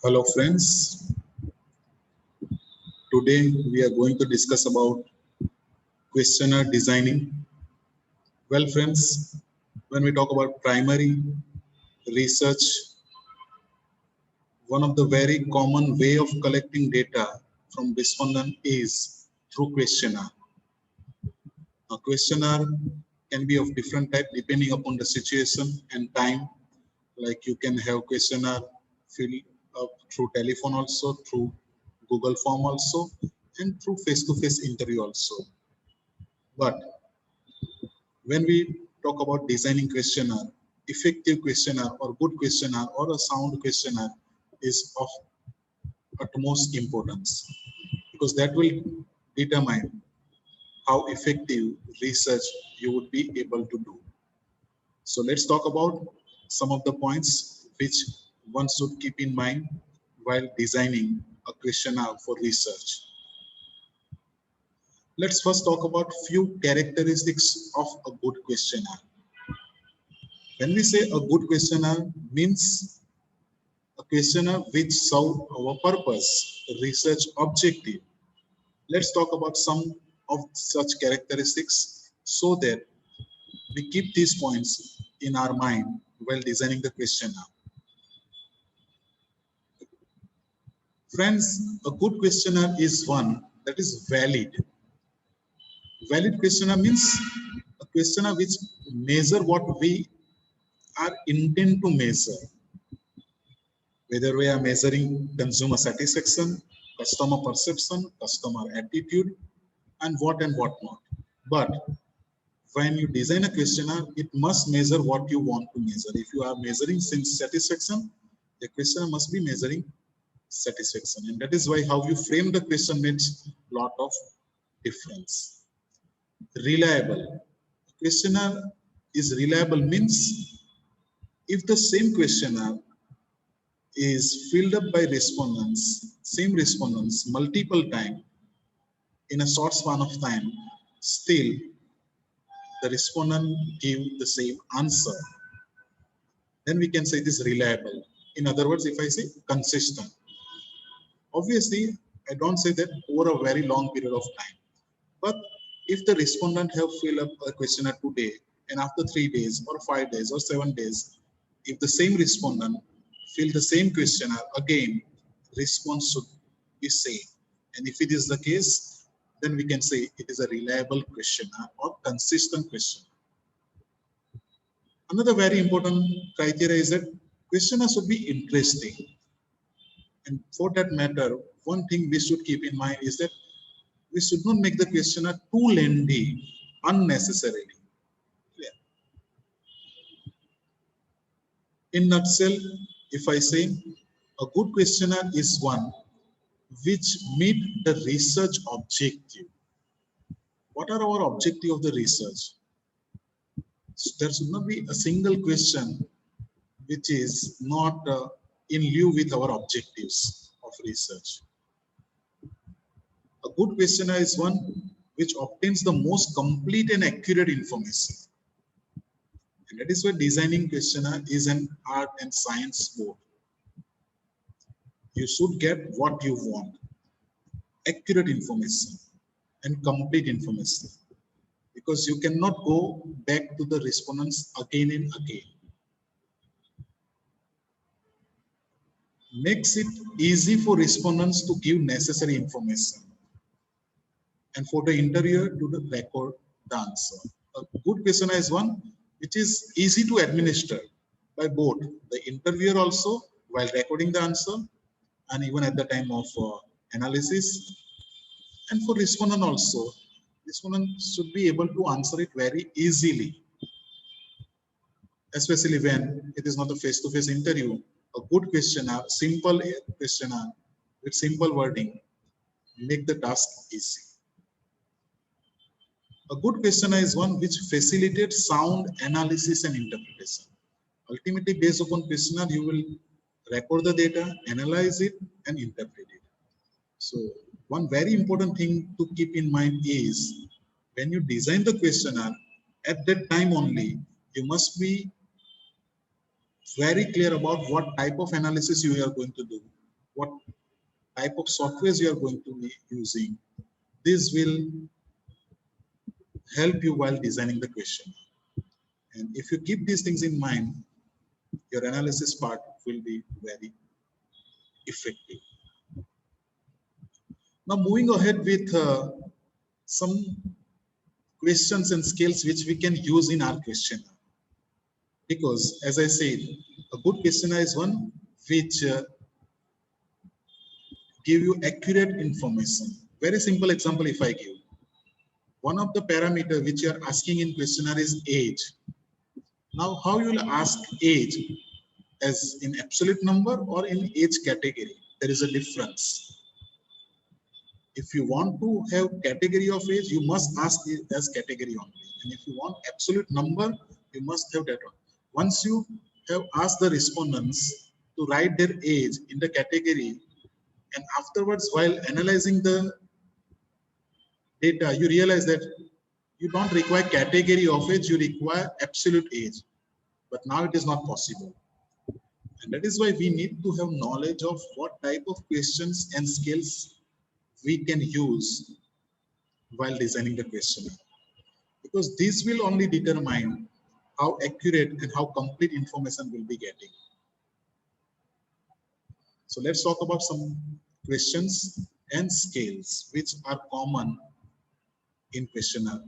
Hello friends, today we are going to discuss about questionnaire designing. Well friends, when we talk about primary research, one of the very common way of collecting data from respondent is through questionnaire. A questionnaire can be of different type depending upon the situation and time. Like you can have questionnaire fill up through telephone also, through Google form also, and through face-to-face interview also. But when we talk about designing questionnaire, effective questionnaire or good questionnaire or a sound questionnaire is of utmost importance because that will determine how effective research you would be able to do. So let's talk about some of the points which one should keep in mind while designing a questionnaire for research. Let's first talk about few characteristics of a good questionnaire. When we say a good questionnaire means a questionnaire which serve our purpose, research objective. Let's talk about some of such characteristics so that we keep these points in our mind while designing the questionnaire. Friends, a good questionnaire is one that is valid. Valid questionnaire means a questionnaire which measure what we are intent to measure. Whether we are measuring consumer satisfaction, customer perception, customer attitude, and what not. But when you design a questionnaire, it must measure what you want to measure. If you are measuring satisfaction, the questionnaire must be measuring satisfaction. And that is why how you frame the question makes a lot of difference. Reliable. Questionnaire is reliable means if the same questionnaire is filled up by same respondents multiple times in a short span of time, still the respondent give the same answer, then we can say it is reliable. In other words, if I say consistent, obviously I don't say that over a very long period of time, but if the respondent have filled up a questionnaire today and after 3 days or 5 days or 7 days, if the same respondent fill the same questionnaire again, response should be same. And if it is the case, then we can say it is a reliable questionnaire or consistent question. Another very important criteria is that questionnaire should be interesting. And for that matter, one thing we should keep in mind is that we should not make the questionnaire too lengthy unnecessarily. Yeah. In nutshell, if I say a good questionnaire is one which meet the research objective. What are our objective of the research? There should not be a single question which is not in lieu with our objectives of research. A good questionnaire is one which obtains the most complete and accurate information. And that is why designing questionnaire is an art and science both. You should get what you want, accurate information and complete information, because you cannot go back to the respondents again and again. Makes it easy for respondents to give necessary information and for the interviewer to record the answer. A good questionnaire is one which is easy to administer by both the interviewer also while recording the answer and even at the time of analysis, and for respondent also. Respondent should be able to answer it very easily, especially when it is not a face-to-face interview. A good questionnaire, simple questionnaire with simple wording, make the task easy. A good questionnaire is one which facilitates sound analysis and interpretation. Ultimately, based upon questionnaire, you will record the data, analyze it, and interpret it. So, one very important thing to keep in mind is when you design the questionnaire, at that time only, you must be very clear about what type of analysis you are going to do what type of softwares you are going to be using. This will help you while designing the question. And if you keep these things in mind, your analysis part will be very effective. Now moving ahead with some questions and skills which we can use in our questionnaire. Because as I said, a good questionnaire is one which give you accurate information. Very simple example if I give. One of the parameter which you are asking in questionnaire is age. Now how you will ask age, as in absolute number or in age category? There is a difference. If you want to have category of age, you must ask it as category only. And if you want absolute number, you must have that one. Once you have asked the respondents to write their age in the category, and afterwards while analyzing the data, you realize that you don't require category of age, you require absolute age. But now it is not possible. And that is why we need to have knowledge of what type of questions and skills we can use while designing the questionnaire. Because this will only determine how accurate and how complete information we'll be getting. So let's talk about some questions and scales which are common in questionnaire.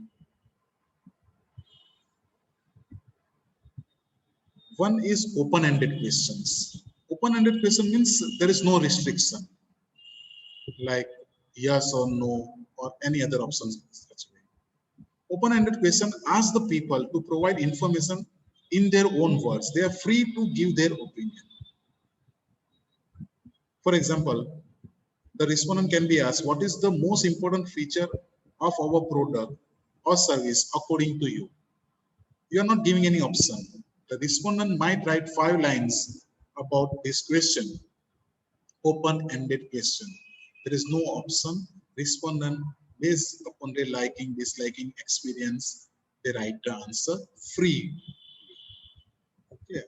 One is open-ended questions. Open-ended question means there is no restriction, like yes or no or any other options. Open-ended question asks the people to provide information in their own words. They are free to give their opinion. For example, the respondent can be asked, what is the most important feature of our product or service according to you? You are not giving any option. The respondent might write 5 lines about this question. Open-ended question. There is no option. Respondent, based upon their liking, disliking, experience, they write the answer free. Okay.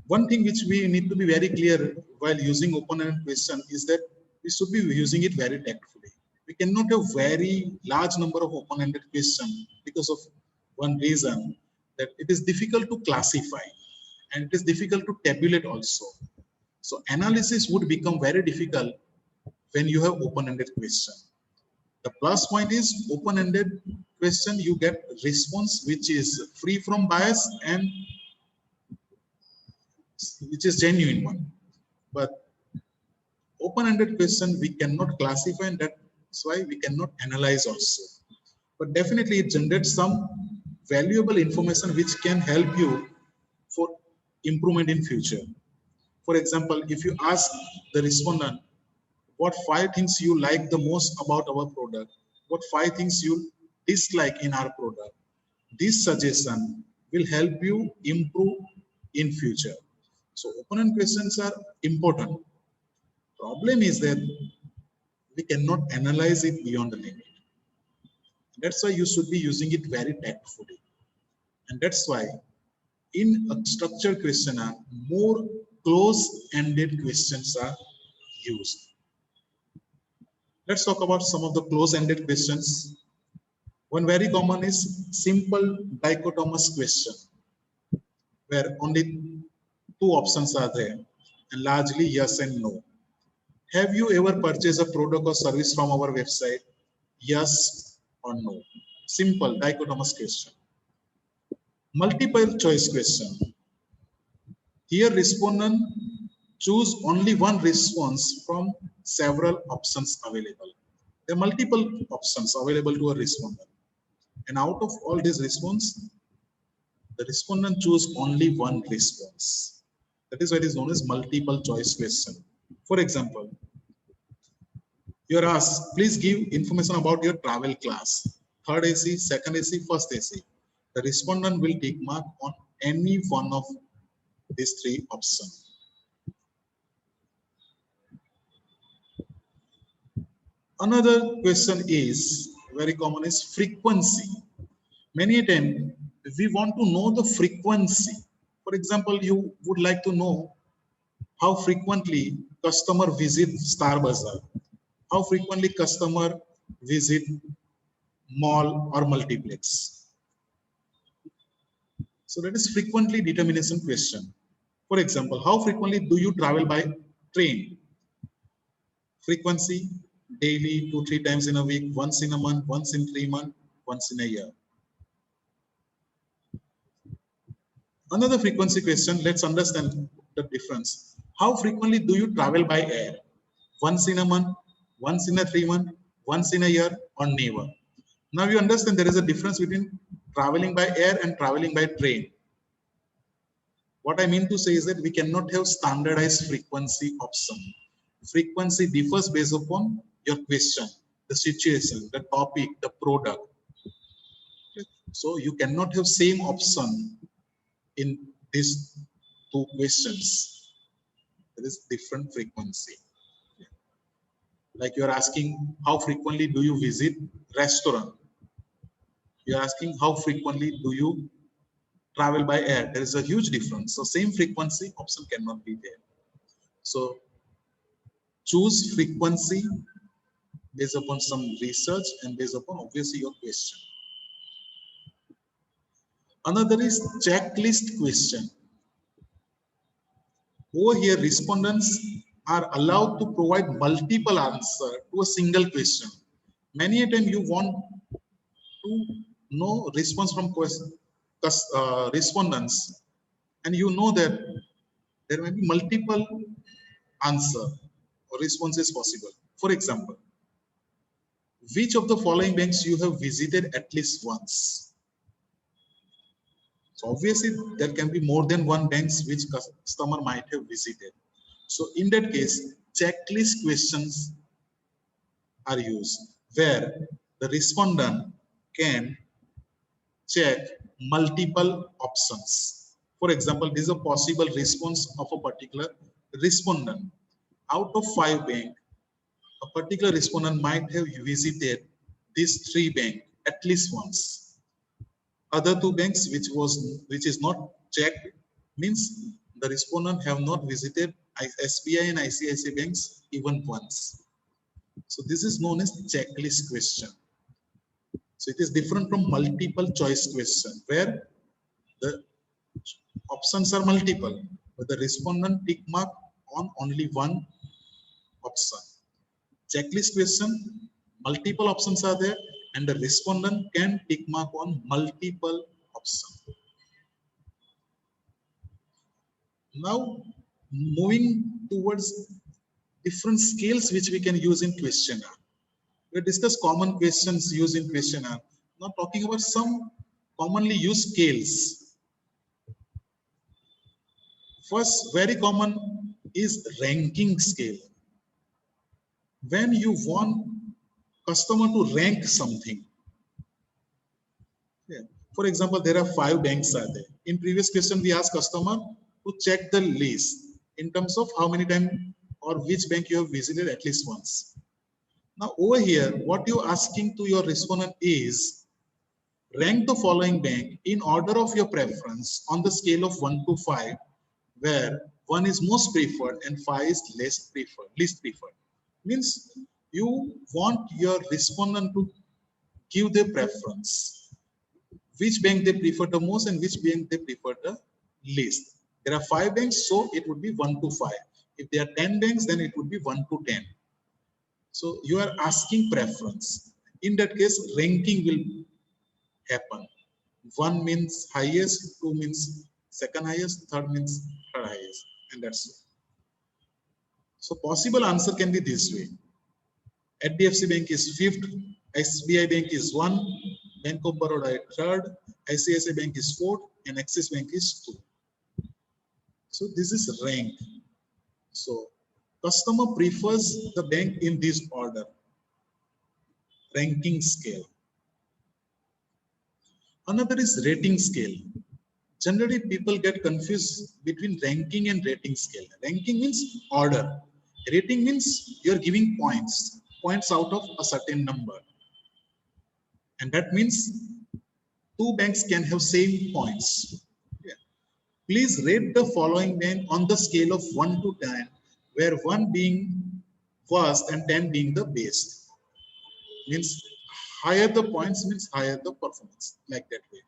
One thing which we need to be very clear while using open-ended question is that we should be using it very tactfully. We cannot have very large number of open-ended questions because of one reason, that it is difficult to classify and it is difficult to tabulate also. So analysis would become very difficult when you have open-ended question. The plus point is open-ended question, you get response which is free from bias and which is genuine one. But open-ended question we cannot classify, and that's why we cannot analyze also. But definitely it generates some valuable information which can help you for improvement in future. For example, if you ask the respondent, what 5 things you like the most about our product, what 5 things you dislike in our product, this suggestion will help you improve in future. So open-ended questions are important. Problem is that we cannot analyze it beyond the limit. That's why you should be using it very tactfully. And that's why in a structured questionnaire, more close-ended questions are used. Let's talk about some of the close-ended questions. One very common is simple dichotomous question, where only 2 options are there, and largely yes and no. Have you ever purchased a product or service from our website? Yes or no. Simple dichotomous question. Multiple choice question. Here respondent choose only one response from several options available. There are multiple options available to a respondent. And out of all these response, the respondent choose only one response. That is why it is known as multiple choice question. For example, you are asked, please give information about your travel class. 3rd AC, 2nd AC, 1st AC. The respondent will tick mark on any one of these 3 options. Another question is very common is frequency. Many times we want to know the frequency For example, you would like to know how frequently customer visit Star Bazaar, how frequently customer visit mall or multiplex. So that is frequently determination question. For example, how frequently do you travel by train? Frequency, daily, 2-3 times in a week, once in a month, once in 3 months, once in a year. Another frequency question, let's understand the difference. How frequently do you travel by air? Once in a month, once in a 3 month, once in a year, or never? Now you understand there is a difference between traveling by air and traveling by train. What I mean to say is that we cannot have standardized frequency option. Frequency differs based upon your question, the situation, the topic, the product. So you cannot have same option in these two questions. There is different frequency. Like you are asking, how frequently do you visit restaurant? You are asking, how frequently do you travel by air? There is a huge difference. So same frequency option cannot be there. So choose frequency based upon some research and based upon obviously your question. Another is checklist question. Over here, respondents are allowed to provide multiple answers to a single question. Many a time you want to know response from respondents, and you know that there may be multiple answer or responses possible. For example, which of the following banks you have visited at least once? So obviously there can be more than one banks which customer might have visited. So in that case, checklist questions are used where the respondent can check multiple options. For example, this is a possible response of a particular respondent. Out of 5 banks, a particular respondent might have visited these 3 banks at least once. Other 2 banks which is not checked means the respondent have not visited SBI and ICICI banks even once. So this is known as checklist question. So it is different from multiple choice question where the options are multiple, but the respondent tick mark on only one option. Checklist question, multiple options are there, and the respondent can tick mark on multiple options. Now, moving towards different scales which we can use in questionnaire. We discuss common questions used in questionnaire. Now talking about some commonly used scales. First, very common is ranking scale. When you want customer to rank something. Yeah. For example, there are 5 banks are there. In previous question, we asked customer to check the list in terms of how many times or which bank you have visited at least once. Now over here, what you're asking to your respondent is rank the following bank in order of your preference on the scale of 1 to 5, where 1 is most preferred and 5 is least preferred. Means you want your respondent to give their preference, which bank they prefer the most and which bank they prefer the least. There are 5 banks, so it would be 1 to 5. If there are 10 banks, then it would be 1 to 10. So you are asking preference. In that case, ranking will happen. 1 means highest, 2 means second highest, 3rd means third highest, and that's it. So possible answer can be this way. HDFC Bank is 5th, SBI Bank is 1, Bank of Baroda is 3rd, ICICI Bank is 4th, and Axis Bank is 2. So this is rank. So customer prefers the bank in this order. Ranking scale. Another is rating scale. Generally, people get confused between ranking and rating scale. Ranking means order. Rating means you're giving points out of a certain number. And that means 2 banks can have same points. Yeah. Please rate the following bank on the scale of 1 to 10, where 1 being worst and 10 being the best. Means higher the points means higher the performance, like that way.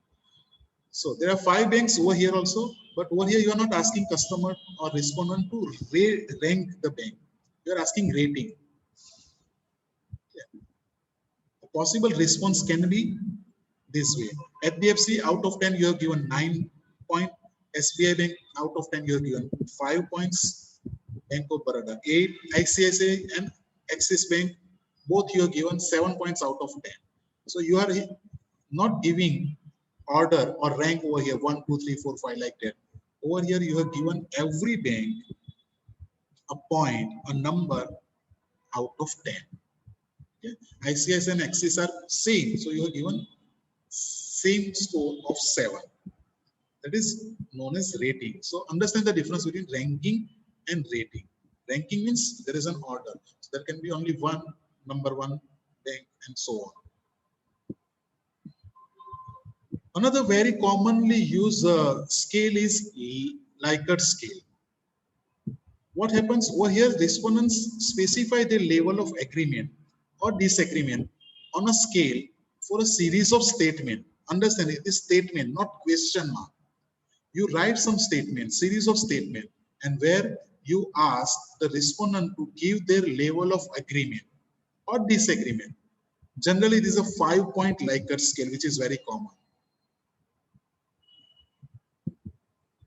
So there are 5 banks over here also, but over here you are not asking customer or respondent to rank the bank. You are asking rating. Yeah. A possible response can be this way. HDFC out of 10 you have given 9 point. SBI Bank out of 10 you have given 5 points. Bank of Baroda 8. ICICI and Axis Bank both you have given 7 points out of 10. So you are not giving order or rank over here 1, 2, 3, 4, 5 like that. Over here you have given every bank a point, a number out of 10. Okay. ICICI and Axis are same, so you have given same score of 7. That is known as rating. So understand the difference between ranking and rating. Ranking means there is an order. So there can be only one number 1 bank and so on. Another very commonly used scale is Likert scale. What happens over here? Respondents specify their level of agreement or disagreement on a scale for a series of statements. Understand it is statement, not question mark. You write some statement, series of statements, and where you ask the respondent to give their level of agreement or disagreement. Generally, it is a 5-point Likert scale, which is very common.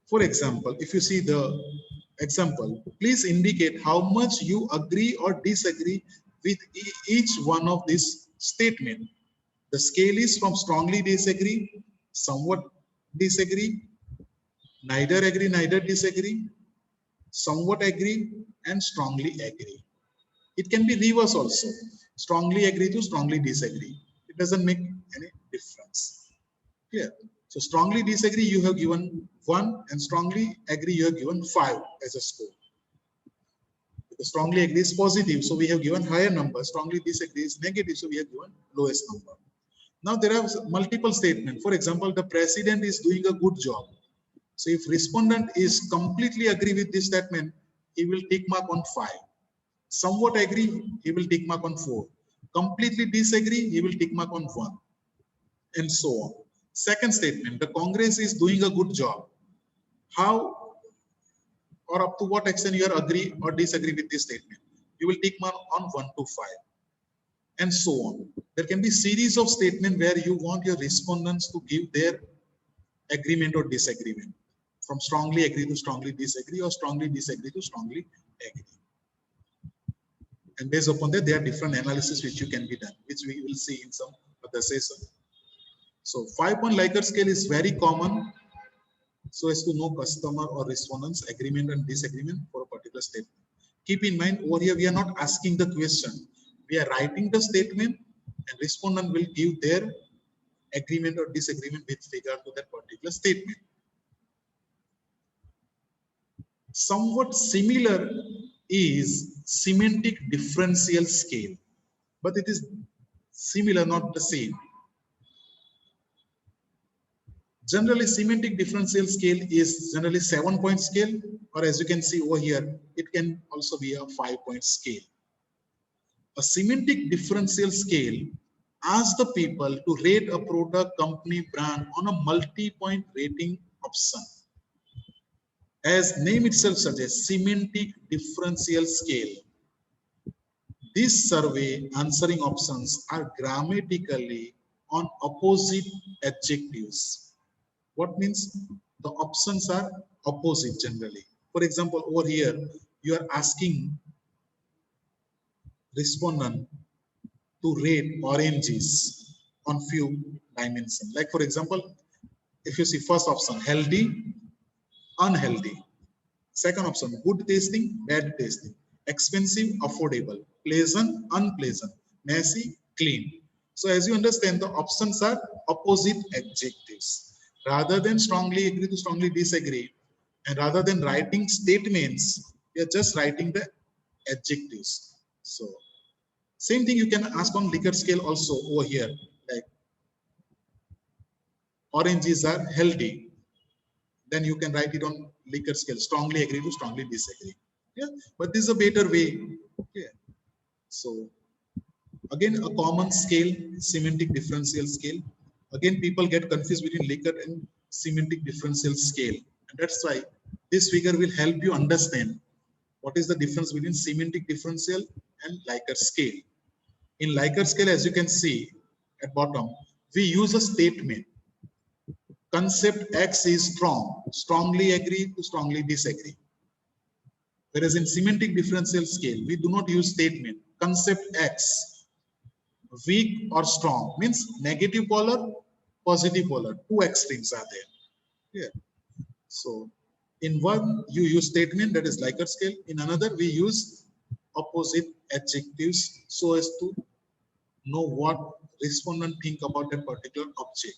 For example, if you see the example, please indicate how much you agree or disagree with each one of these statements. The scale is from strongly disagree, somewhat disagree, neither agree, neither disagree, somewhat agree, and strongly agree. It can be reverse also. Strongly agree to strongly disagree. It doesn't make any difference. Clear? So strongly disagree, you have given 1, and strongly agree, you have given 5 as a score. Because strongly agree is positive, so we have given higher number. Strongly disagree is negative, so we have given lowest number. Now there are multiple statements. For example, the president is doing a good job. So if respondent is completely agree with this statement, he will tick mark on 5. Somewhat agree, he will tick mark on 4. Completely disagree, he will tick mark on 1. And so on. Second statement, the Congress is doing a good job. How or up to what extent you are agree or disagree with this statement? You will tick mark on 1 to 5. And so on. There can be series of statements where you want your respondents to give their agreement or disagreement. From strongly agree to strongly disagree, or strongly disagree to strongly agree. And based upon that, there are different analysis which you can be done, which we will see in some other session. So 5-point Likert scale is very common, so as to know customer or respondents agreement and disagreement for a particular statement. Keep in mind, over here we are not asking the question. We are writing the statement, and respondent will give their agreement or disagreement with regard to that particular statement. Somewhat similar is semantic differential scale, but it is similar, not the same. Generally, semantic differential scale is generally 7-point scale, or as you can see over here, it can also be a 5-point scale. A semantic differential scale asks the people to rate a product, company, brand on a multi-point rating option. As name itself suggests, semantic differential scale. This survey answering options are grammatically on opposite adjectives. What means? The options are opposite generally. For example, over here, you are asking respondent to rate oranges on few dimensions. Like for example, if you see first option, healthy, unhealthy. Second option, good tasting, bad tasting. Expensive, affordable. Pleasant, unpleasant. Messy, clean. So as you understand, the options are opposite adjectives. Rather than strongly agree to strongly disagree, and rather than writing statements, you're just writing the adjectives. So same thing you can ask on Likert scale also over here. Like oranges are healthy. then you can write it on Likert scale, strongly agree to strongly disagree. Yeah, but this is a better way. Okay. So again, a common scale, semantic differential scale. Again, people get confused between Likert and semantic differential scale. And that's why this figure will help you understand what is the difference between semantic differential and Likert scale. In Likert scale, as you can see at bottom, we use a statement. Concept X is strong, strongly agree to strongly disagree. Whereas in semantic differential scale, we do not use statement. Concept X, weak or strong, means negative polar, positive polar. Two extremes are there. Yeah. So in one, you use statement, that is Likert scale. In another, we use opposite adjectives so as to know what respondent think about that particular object.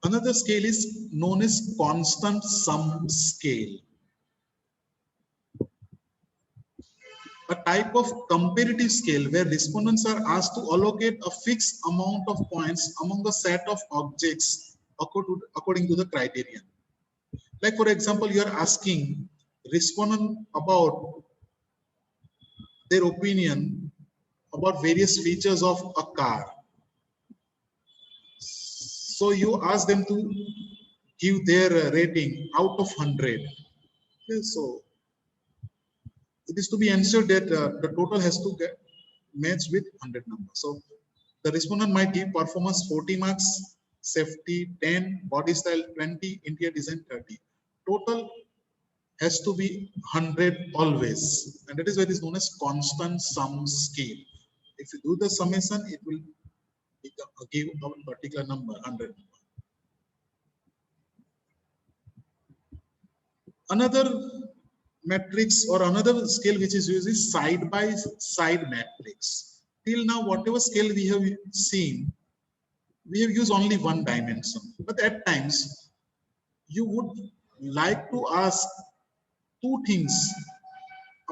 Another scale is known as constant sum scale. A type of comparative scale where respondents are asked to allocate a fixed amount of points among a set of objects according to the criterion. Like for example, you are asking respondent about their opinion about various features of a car. So you ask them to give their rating out of 100. Okay, so it is to be ensured that the total has to get matched with 100 number. So the respondent might give performance 40 marks, safety 10, body style 20, interior design 30. Total has to be 100 always, and that is why it is known as constant sum scale. If you do the summation, it will give a particular number, 100. Another matrix or another scale which is used is side by side matrix. Till now, whatever scale we have seen, we have used only one dimension. But at times, you would like to ask two things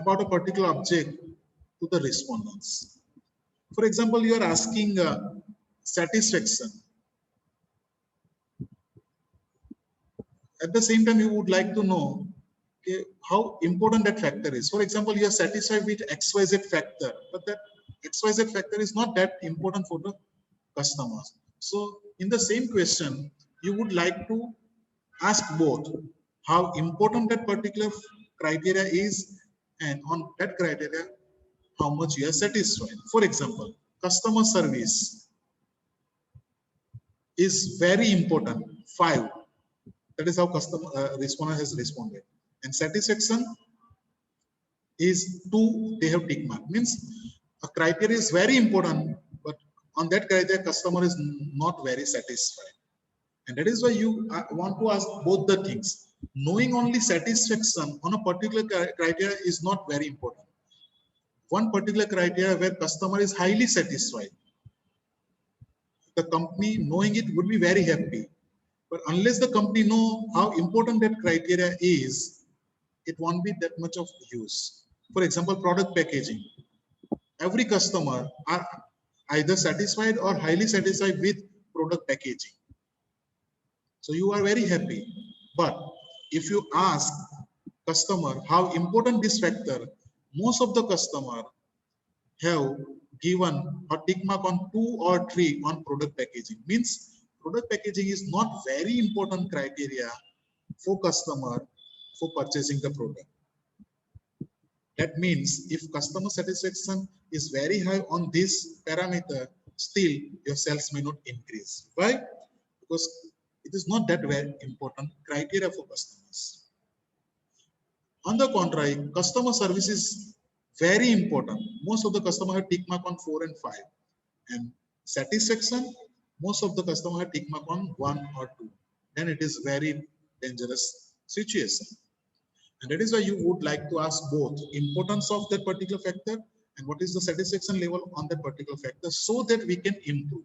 about a particular object to the respondents. For example, you are asking satisfaction. At the same time, you would like to know, okay, how important that factor is. For example, you are satisfied with XYZ factor, but that XYZ factor is not that important for the customers. So in the same question, you would like to ask both how important that particular criteria is, and on that criteria, how much you are satisfied. For example, customer service is very important, 5. That is how customer respondent has responded. And satisfaction is 2, they have tick mark. Means a criteria is very important, but on that criteria, customer is not very satisfied. And that is why you want to ask both the things. Knowing only satisfaction on a particular criteria is not very important. One particular criteria where customer is highly satisfied, the company knowing it would be very happy. But unless the company know how important that criteria is, it won't be that much of use. For example, product packaging. Every customer are either satisfied or highly satisfied with product packaging. So you are very happy. But if you ask customer how important this factor, most of the customer have given a tick mark on 2 or 3 on product packaging. Means product packaging is not very important criteria for customer for purchasing the product. That means if customer satisfaction is very high on this parameter, still your sales may not increase. Why? Because it is not that very important criteria for customers. On the contrary, customer service is very important. Most of the customer have tick mark on 4 and 5. And satisfaction, most of the customer have tick mark on 1 or 2. Then it is very dangerous situation. And that is why you would like to ask both importance of that particular factor and what is the satisfaction level on that particular factor, so that we can improve,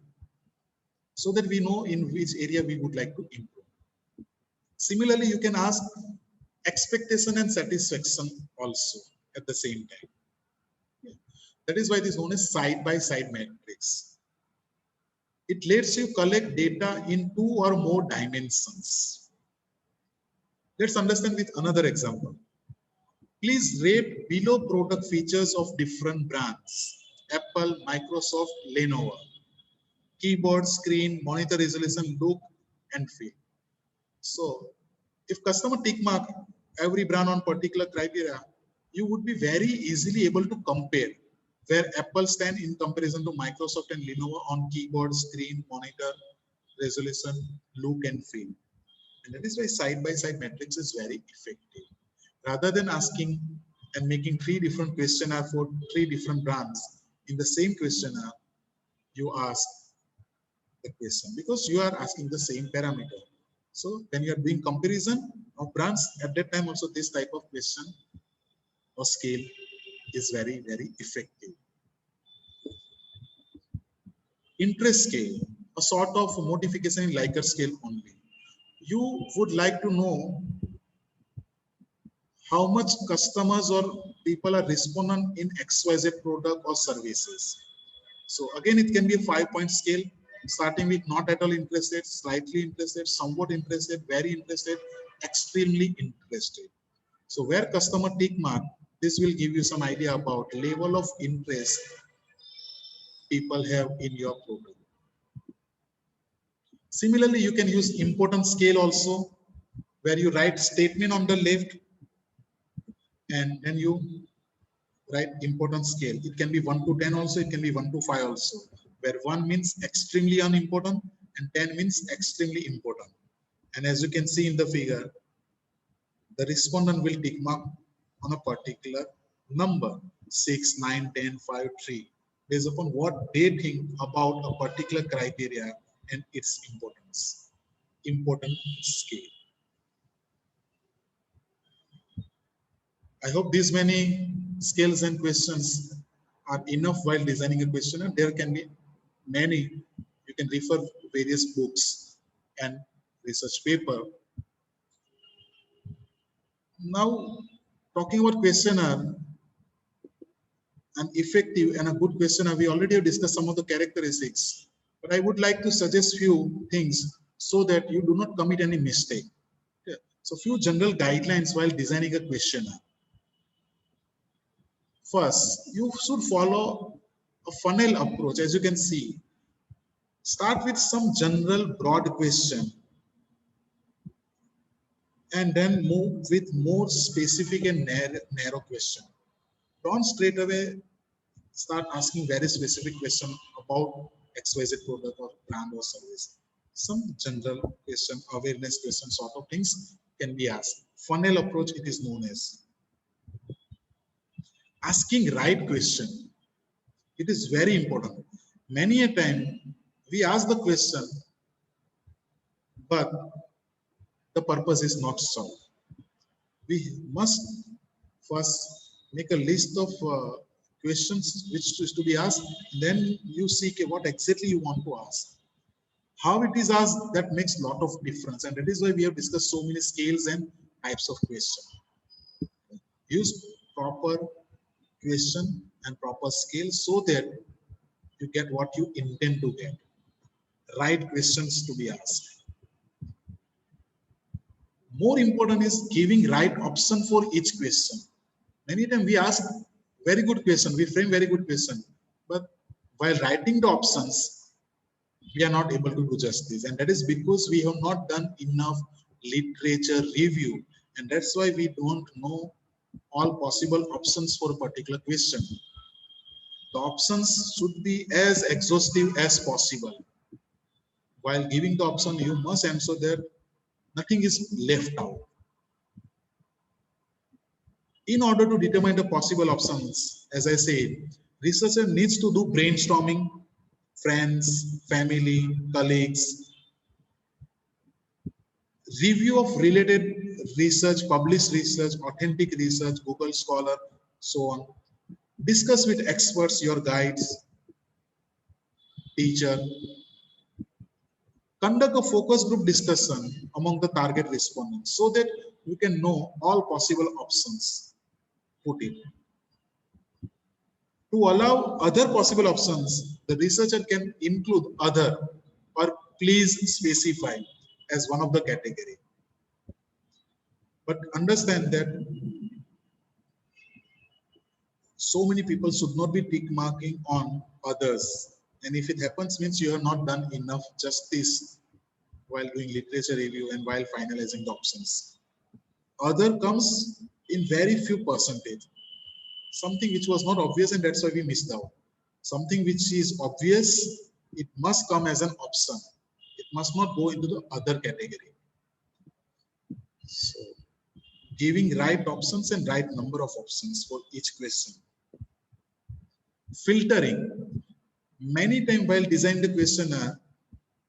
so that we know in which area we would like to improve. Similarly, you can ask expectation and satisfaction also at the same time. That is why it is known as side by side matrix. It lets you collect data in 2 or more dimensions. Let's understand with another example. Please rate below product features of different brands: Apple, Microsoft, Lenovo. Keyboard, screen, monitor resolution, look and feel. So if customer tick mark every brand on particular criteria, you would be very easily able to compare where Apple stand in comparison to Microsoft and Lenovo on keyboard, screen, monitor, resolution, look and feel. And that is why side-by-side matrix is very effective. Rather than asking and making 3 different questionnaire for 3 different brands in the same questionnaire, you ask the question because you are asking the same parameter. So when you are doing comparison of brands, at that time also this type of question or scale is very, very effective. Interest scale, a sort of modification in Likert scale only. You would like to know how much customers or people are responding in XYZ product or services. So again, it can be a 5-point scale, starting with not at all interested, slightly interested, somewhat interested, very interested, extremely interested. So where customer tick mark, this will give you some idea about level of interest people have in your product. Similarly, you can use importance scale also, where you write statement on the left and then you write importance scale. It can be 1 to 10 also, it can be 1 to 5 also, where 1 means extremely unimportant and 10 means extremely important. And as you can see in the figure, the respondent will tick mark on a particular number 6, 9, 10, 5, 3 based upon what they think about a particular criteria and its importance. Important scale. I hope these many scales and questions are enough while designing a questionnaire. There can be many. You can refer to various books and research paper. Now, talking about questionnaire, an effective and a good questionnaire, we already have discussed some of the characteristics, but I would like to suggest few things so that you do not commit any mistake. Yeah. So few general guidelines while designing a questionnaire. First, you should follow a funnel approach. As you can see, start with some general broad question and then move with more specific and narrow question. Don't straight away start asking very specific question about XYZ product or brand or service. Some general question, awareness question sort of things can be asked. Funnel approach, it is known as. Asking right question. It is very important. Many a time we ask the question, but the purpose is not solved. We must first make a list of questions which is to be asked. Then you see what exactly you want to ask. How it is asked, that makes a lot of difference. And that is why we have discussed so many scales and types of question. Use proper question and proper scale so that you get what you intend to get. Right questions to be asked. More important is giving right option for each question. Many times we ask very good question, we frame very good question, but while writing the options, we are not able to do justice. And that is because we have not done enough literature review. And that's why we don't know all possible options for a particular question. The options should be as exhaustive as possible. While giving the option, you must ensure that nothing is left out. In order to determine the possible options, as I said, researcher needs to do brainstorming, friends, family, colleagues, review of related research, published research, authentic research, Google Scholar, so on. Discuss with experts, your guides, teacher. Conduct a focus group discussion among the target respondents so that you can know all possible options. Put it. To allow other possible options, the researcher can include other or please specify as one of the category. But understand that so many people should not be tick marking on others. And if it happens, means you have not done enough justice while doing literature review and while finalizing the options. Other comes in very few percentage. Something which was not obvious and that's why we missed out. Something which is obvious, it must come as an option. It must not go into the other category. So, giving right options and right number of options for each question. Filtering. Many times while designing the questionnaire,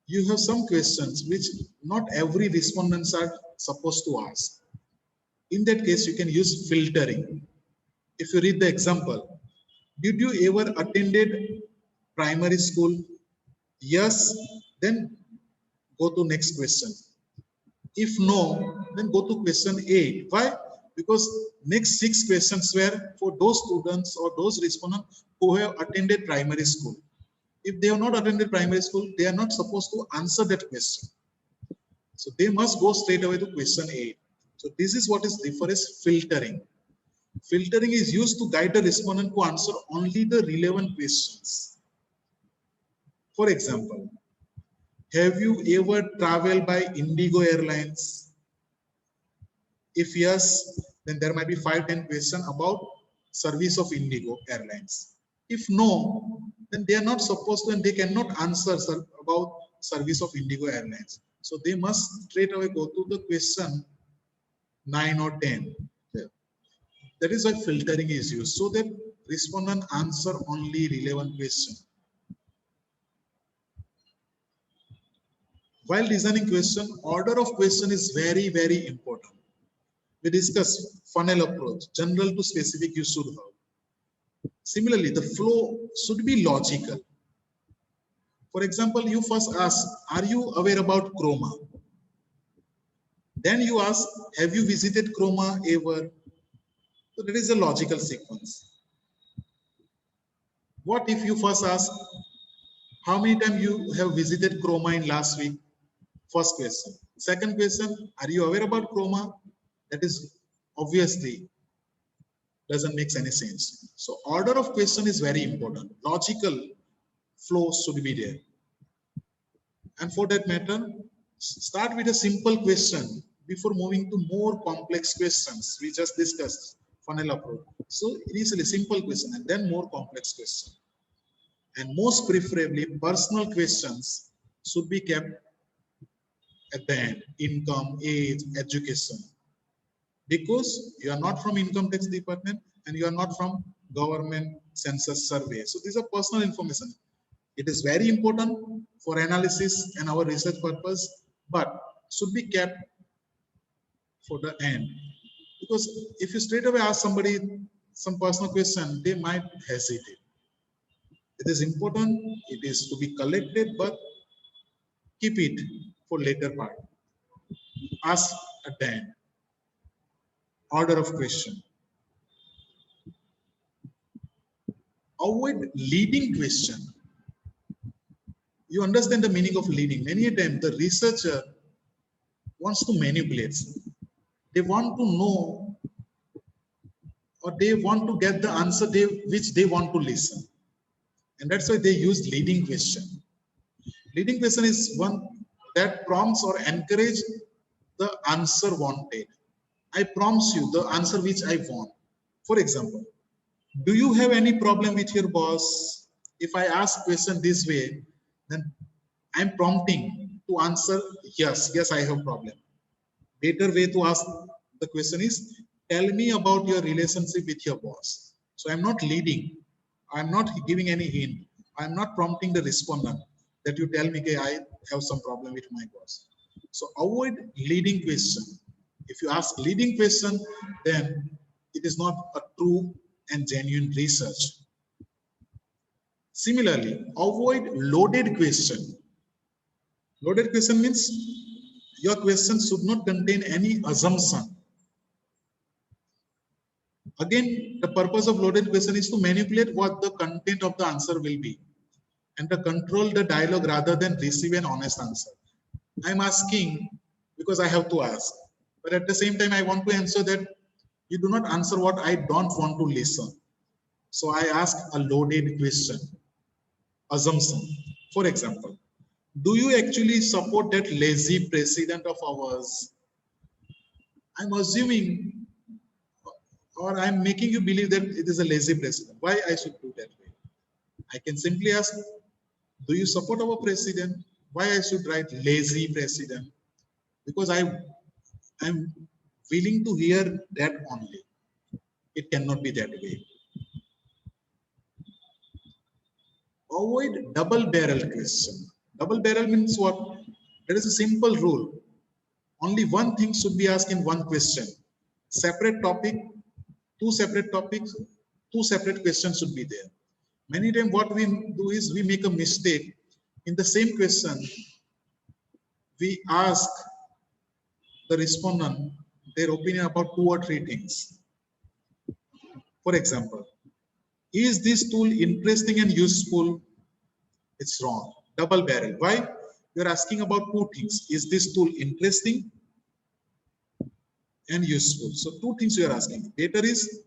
you have some questions which not every respondents are supposed to ask. In that case, you can use filtering. If you read the example, did you ever attended primary school? Yes, then go to next question. If no, then go to question 8. Why? Because next 6 questions were for those students or those respondents who have attended primary school. If they have not attended primary school, they are not supposed to answer that question. So they must go straight away to question 8. So this is what is referred as filtering. Filtering is used to guide the respondent to answer only the relevant questions. For example, have you ever traveled by Indigo Airlines? If yes, then there might be 5-10 questions about service of Indigo Airlines. If no, then they are not supposed to and they cannot answer about service of Indigo Airlines. So they must straight away go to the question 9 or 10. That is why filtering is used, so that respondent answer only relevant question. While designing question, order of question is very, very important. We discuss funnel approach, general to specific you should have. Similarly, the flow should be logical. For example, you first ask, are you aware about Chroma? Then you ask, have you visited Chroma ever? So that is a logical sequence. What if you first ask, how many times you have visited Chroma in last week? First question. Second question, are you aware about Chroma? That is obviously doesn't make any sense. So order of question is very important. Logical flow should be there. And for that matter, start with a simple question before moving to more complex questions. We just discussed funnel approach. So initially simple question and then more complex question. And most preferably personal questions should be kept at the end. Income, age, education. Because you are not from income tax department and you are not from government census survey. So these are personal information. It is very important for analysis and our research purpose, but should be kept for the end. Because if you straight away ask somebody some personal question, they might hesitate. It is important, it is to be collected, but keep it for later part. Ask at the end. Order of question. Avoid leading question. You understand the meaning of leading. Many a time the researcher wants to manipulate. They want to know or they want to get the answer which they want to listen. And that's why they use leading question. Leading question is one that prompts or encourage the answer wanted. I promise you the answer which I want. For example, do you have any problem with your boss? If I ask question this way, then I'm prompting to answer yes, I have problem. Better way to ask the question is, tell me about your relationship with your boss. So I'm not leading. I'm not giving any hint. I'm not prompting the respondent that you tell me, okay, I have some problem with my boss. So avoid leading question. If you ask leading question, then it is not a true and genuine research. Similarly, avoid loaded question. Loaded question means your question should not contain any assumption. Again, the purpose of loaded question is to manipulate what the content of the answer will be. and to control the dialogue rather than receive an honest answer. I'm asking because I have to ask, but at the same time, I want to answer that you do not answer what I don't want to listen. So I ask a loaded question, assumption. For example, do you actually support that lazy president of ours? I'm assuming or I'm making you believe that it is a lazy president. Why I should do that way? I can simply ask, do you support our president? Why I should write lazy president? Because I'm willing to hear that only. It cannot be that way. Avoid double barrel question. Double barrel means what? There is a simple rule. Only one thing should be asked in one question. Separate topic, two separate topics, two separate questions should be there. Many times what we do is we make a mistake. In the same question, we ask the respondent their opinion about two or three things. For example, is this tool interesting and useful? It's wrong. Double barrel. Why? You're asking about two things. Is this tool interesting and useful? So two things you are asking. Better is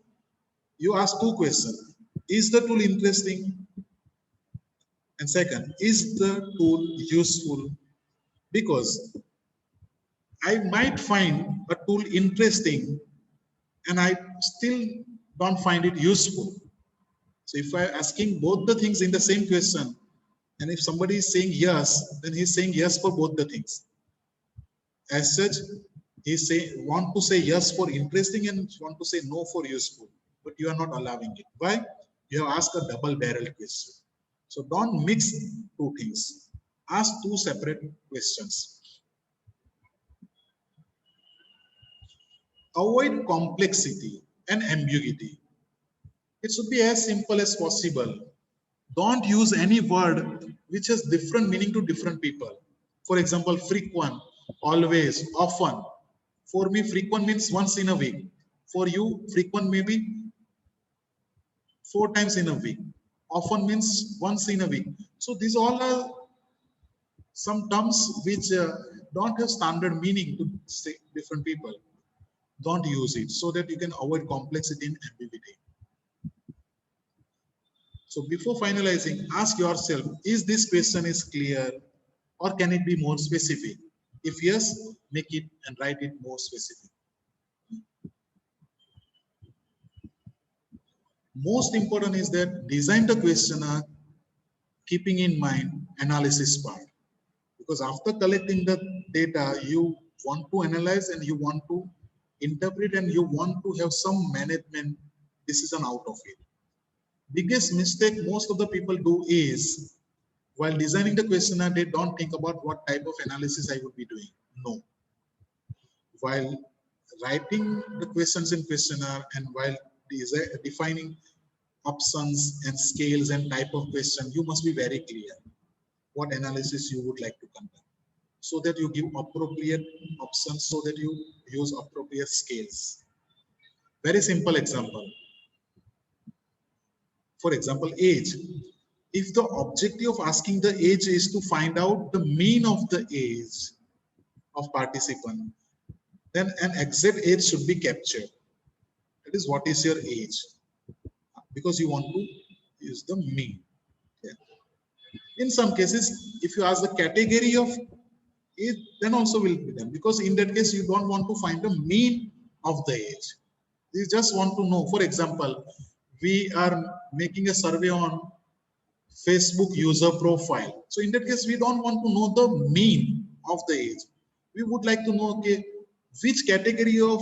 you ask two questions. Is the tool interesting? And second, is the tool useful? Because I might find a tool interesting and I still don't find it useful. So if I'm asking both the things in the same question, and if somebody is saying yes, then he's saying yes for both the things. As such, want to say yes for interesting and want to say no for useful, but you are not allowing it. Why? You have asked a double barrel question. So don't mix two things. Ask two separate questions. Avoid complexity and ambiguity. It should be as simple as possible. Don't use any word which has different meaning to different people. For example, frequent, always, often. For me, frequent means once in a week. For you, frequent may be 4 times in a week. Often means once in a week. So these all are some terms which don't have standard meaning to say different people. Don't use it so that you can avoid complexity and ambiguity. So before finalizing, ask yourself, is this question is clear or can it be more specific? If yes, make it and write it more specific. Most important is that design the questionnaire keeping in mind analysis part. Because after collecting the data, you want to analyze and you want to interpret and you want to have some management decision out of it. Biggest mistake most of the people do is while designing the questionnaire, they don't think about what type of analysis I would be doing. No. While writing the questions in questionnaire and while defining options and scales and type of question, you must be very clear what analysis you would like to conduct so that you give appropriate options, so that you use appropriate scales. Very simple example. For example, age. If the objective of asking the age is to find out the mean of the age of participant, then an exact age should be captured. That is, what is your age? Because you want to use the mean. Yeah. In some cases, if you ask the category of age, then also will be done. Because in that case, you don't want to find the mean of the age. You just want to know. For example, we are making a survey on Facebook user profile. So in that case, we don't want to know the mean of the age. We would like to know, okay, which category of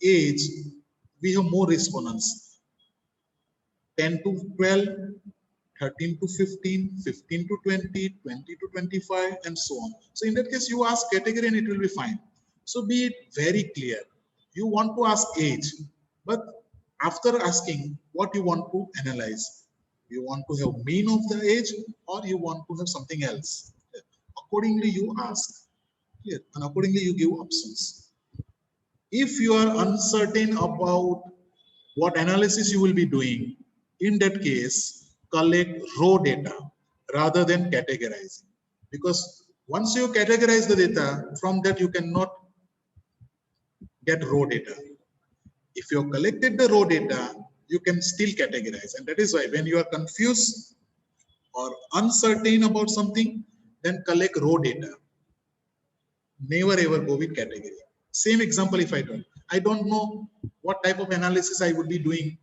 age we have more respondents. 10 to 12, 13 to 15, 15 to 20, 20 to 25, and so on. So in that case, you ask category and it will be fine. So be it very clear. You want to ask age, but after asking what you want to analyze, you want to have mean of the age or you want to have something else. Accordingly, you ask. Clear? And accordingly, you give options. If you are uncertain about what analysis you will be doing, in that case, collect raw data rather than categorizing. Because once you categorize the data, from that you cannot get raw data. If you have collected the raw data, you can still categorize. And that is why when you are confused or uncertain about something, then collect raw data. Never ever go with category. Same example if I don't know what type of analysis I would be doing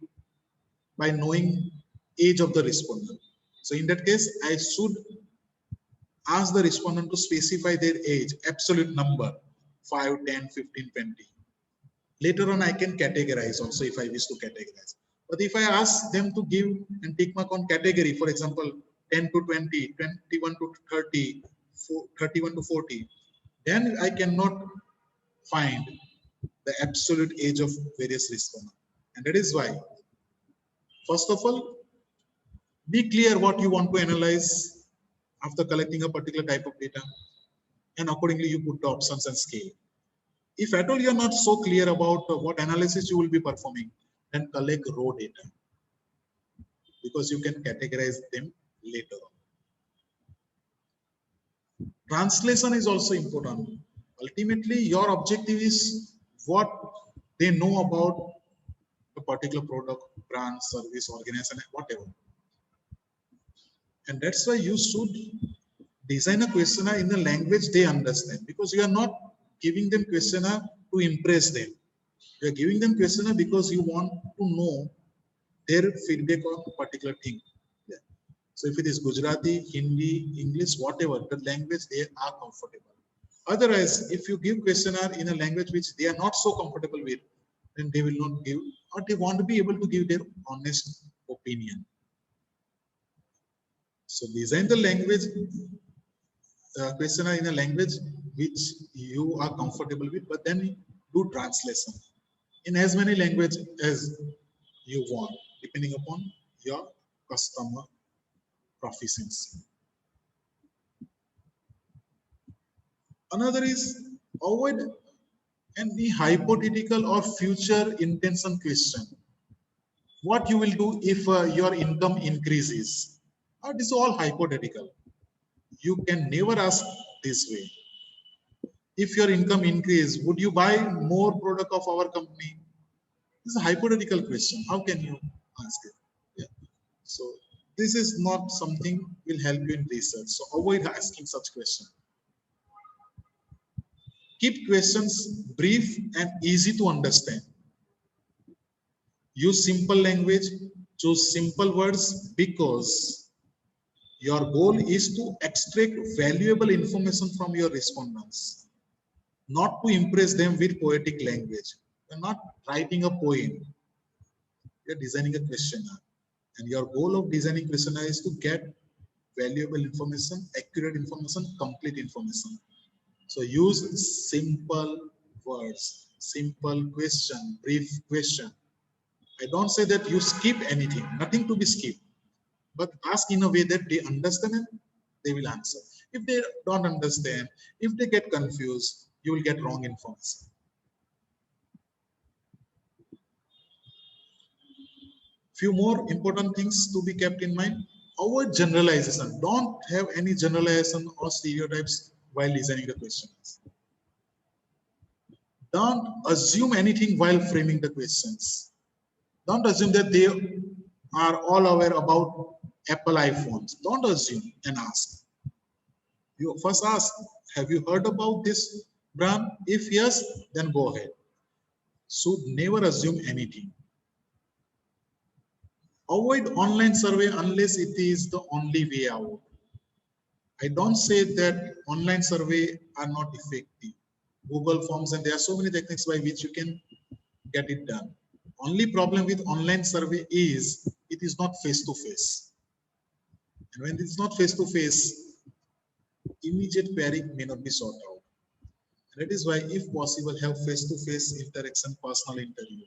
by knowing age of the respondent. So in that case, I should ask the respondent to specify their age, absolute number, 5, 10, 15, 20. Later on, I can categorize also if I wish to categorize. But if I ask them to give and tick mark on category, for example, 10 to 20, 21 to 30, 31 to 40, then I cannot find the absolute age of various respondents. And that is why, first of all, be clear what you want to analyze after collecting a particular type of data, and accordingly you put the options and scale. If at all you are not so clear about what analysis you will be performing, then collect raw data, because you can categorize them later on. Translation is also important. Ultimately, your objective is what they know about a particular product, brand, service, organization, whatever. And that's why you should design a questionnaire in a language they understand, because you are not giving them questionnaire to impress them. You are giving them questionnaire because you want to know their feedback on a particular thing. Yeah. So if it is Gujarati, Hindi, English, whatever, the language they are comfortable. Otherwise, if you give questionnaire in a language which they are not so comfortable with, then they will not give, or they want to be able to give their honest opinion. So design the language questionnaire in a language which you are comfortable with, but then do translation in as many languages as you want, depending upon your customer proficiency. Another is avoid any hypothetical or future intention question. What you will do if your income increases? This is all hypothetical. You can never ask this way. If your income increase, would you buy more product of our company? This is a hypothetical question. How can you ask it? Yeah. So this is not something will help you in research. So avoid asking such questions. Keep questions brief and easy to understand. Use simple language, choose simple words, because your goal is to extract valuable information from your respondents, not to impress them with poetic language. You're not writing a poem, you're designing a questionnaire. And your goal of designing questionnaire is to get valuable information, accurate information, complete information. So use simple words, simple question, brief question. I don't say that you skip anything, nothing to be skipped, but ask in a way that they understand and they will answer. If they don't understand, if they get confused, you will get wrong information. Few more important things to be kept in mind. Avoid generalization. Don't have any generalization or stereotypes while designing the questions. Don't assume anything while framing the questions. Don't assume that they are all aware about Apple iPhones. Don't assume and ask. You first ask, have you heard about this brand? If yes, then go ahead. So never assume anything. Avoid online survey unless it is the only way out. I don't say that online survey are not effective. Google Forms, and there are so many techniques by which you can get it done. Only problem with online survey is it is not face to face. And when it's not face to face, immediate pairing may not be sought out. And that is why, if possible, have face to face interaction, personal interview.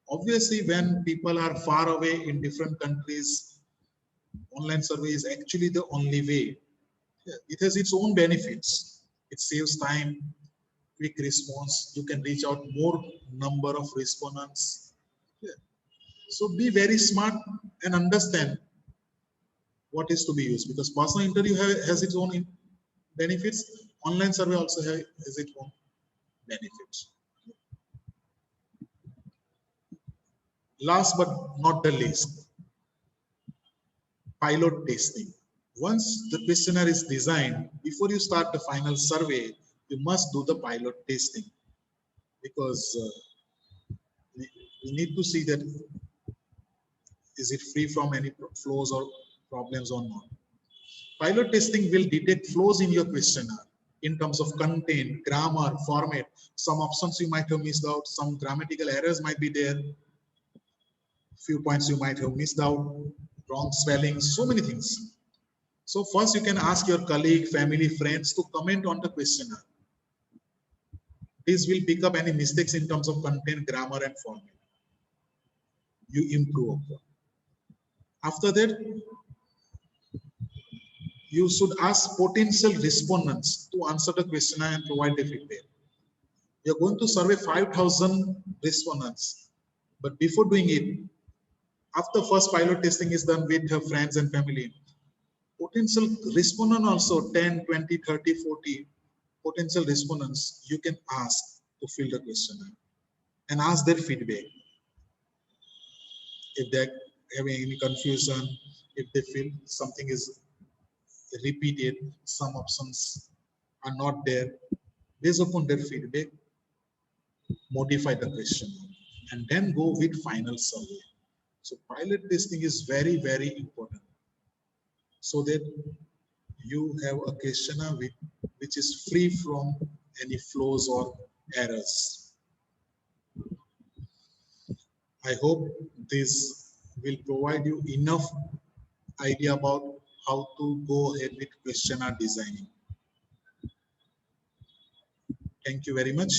Obviously, when people are far away in different countries, online survey is actually the only way. It has its own benefits. It saves time, quick response. You can reach out more number of respondents. Yeah. So be very smart and understand what is to be used, because personal interview has its own benefits. Online survey also has its own benefits. Last but not the least, pilot testing. Once the questionnaire is designed, before you start the final survey, you must do the pilot testing, because we need to see that is it free from any flaws or problems or not. Pilot testing will detect flaws in your questionnaire in terms of content, grammar, format. Some options you might have missed out, some grammatical errors might be there, few points you might have missed out, wrong spelling, so many things. So first you can ask your colleague, family, friends to comment on the questionnaire. This will pick up any mistakes in terms of content, grammar and format. You improve. After that, you should ask potential respondents to answer the questionnaire and provide the feedback. You're going to survey 5,000 respondents, but before doing it, after first pilot testing is done with her friends and family, potential respondent also 10, 20, 30, 40 potential respondents you can ask to fill the questionnaire and ask their feedback. If they're having any confusion, if they feel something is repeated, some options are not there, based upon their feedback, modify the question and then go with final survey. So pilot testing is very, very important, so that you have a questionnaire which is free from any flaws or errors. I hope this will provide you enough idea about how to go ahead with questionnaire designing. Thank you very much.